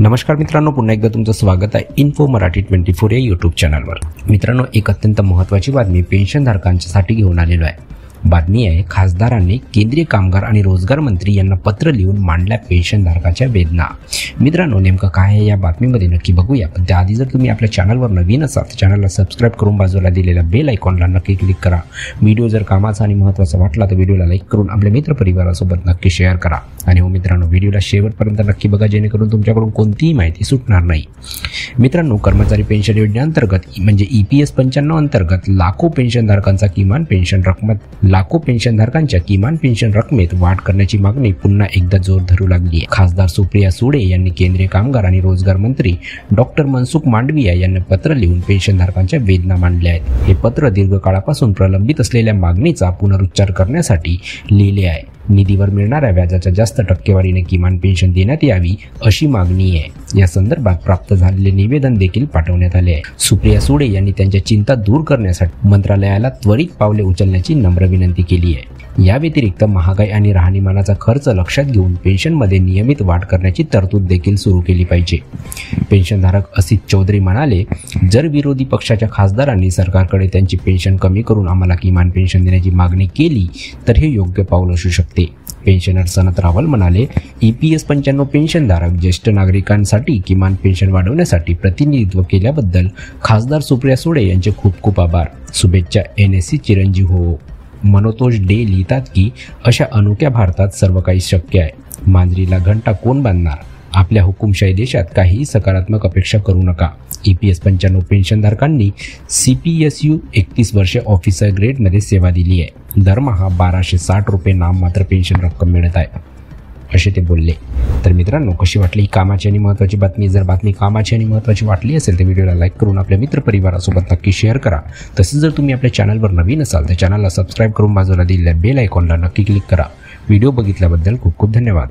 नमस्कार मित्रांनो, पुन्हा एकदा तुमचं स्वागत आहे इन्फो मराठी 24 या यूट्यूब चॅनलवर। मित्रांनो, एक अत्यंत महत्त्वाची बातमी पेन्शनधारकांसाठी घेऊन आलेलो आहे। बातमी आहे, खासदारांनी केंद्रीय कामगार आणि रोजगार मंत्री यांना पत्र लिहून मांडल्या पेन्शनधारकाच्या वेदना। मित्रांनो, नेमकं काय आहे या बातमीमध्ये नक्की बघूया। पण त्याआधी जर तुम्ही आपल्या चॅनलवर नवीन असाल तर चॅनलला सबस्क्राइब करून बाजूला दिलेल्या बेल आयकॉनला नक्की क्लिक करा। व्हिडिओ जर कामाचा आणि महत्त्वाचा वाटला तर व्हिडिओला लाईक करून आपल्या मित्रपरिवारासोबत नक्की शेअर करा। आणि हो मित्रांनो, व्हिडिओला शेवटपर्यंत नक्की बघा, जेणेकरून तुमच्याकडून कोणतीही माहिती सुटणार नाही। मित्रांनो, कर्मचारी पेन्शन योजनेअंतर्गत म्हणजे EPS 95 अंतर्गत लाखो पेन्शनधारकांच्या किमान पेन्शन रकमेत वाढ करण्याची मागणी पुन्हा एकदा जोर धरू लागली आहे। खासदार सुप्रिया सुळे यांनी केंद्रीय कामगार आणि रोजगार मंत्री डॉक्टर मनसुख मांडविया यांना पत्र लिहून पेन्शनधारकांच्या वेदना मांडल्या आहेत। हे पत्र दीर्घकाळापासून प्रलंबित असलेल्या मागणीचा पुनरुच्चार करण्यासाठी लिहिले आहे। निधीवर मिळणाऱ्या व्याजाच्या जास्त टक्केवारीने किमान पेन्शन देण्यात यावी अशी मागणी आहे। या संदर्भात प्राप्त झालेले निवेदन देखील पाठवण्यात आले आहे। सुप्रिया सुळे यांनी त्यांच्या चिंता दूर करण्यासाठी मंत्रालयाला त्वरित पावले उचलण्याची नम्र विनंती केली आहे। या व्यतिरिक्त महागाई आणि राहणीमानाचा खर्च लक्षात घेऊन पेन्शनमध्ये नियमित वाढ करण्याची तरतूद देखील सुरू केली पाहिजे। पेन्शनधारक असित चौधरी म्हणाले, जर विरोधी पक्षाच्या खासदारांनी सरकारकडे त्यांची पेन्शन कमी करून आम्हाला किमान पेन्शन देण्याची मागणी केली तर हे योग्य पाऊल असू शकते। पेन्शनर सनत रावल म्हणाले, EPS 95 पेन्शनधारक ज्येष्ठ नागरिकांसाठी किमान पेन्शन वाढवण्यासाठी प्रतिनिधित्व केल्याबद्दल खासदार सुप्रिया सुळे यांचे खूप खूप आभार। शुभेच्छा, NSC चिरंजीव हो। मनोतोष डे लिहितात की अशा अनोख्या भारतात सर्व काही शक्य आहे। मांजरीला घंटा कोण बांधणार? आपल्या हुकुमशाही देशात काहीही सकारात्मक अपेक्षा करू नका। EPS 95 पेन्शनधारकांनी CPSU 31 वर्षे ऑफिसर ग्रेडमध्ये सेवा दिली आहे। दरमहा 1260 रुपये नाममात्र पेन्शन रक्कम मिळत आहे, असे ते बोलले। तर मित्रांनो, कशी वाटली ही कामाची आणि महत्त्वाची बातमी? जर बातमी कामाची आणि महत्त्वाची वाटली असेल तर व्हिडिओला लाईक करून आपल्या मित्रपरिवारासोबत नक्की शेअर करा। तसेच जर तुम्ही आपल्या चॅनलवर नवीन असाल तर चॅनलला सबस्क्राइब करून बाजूला दिलेल्या बेल आयकॉनला नक्की क्लिक करा। व्हिडिओ बघितल्याबद्दल खूप खूप धन्यवाद।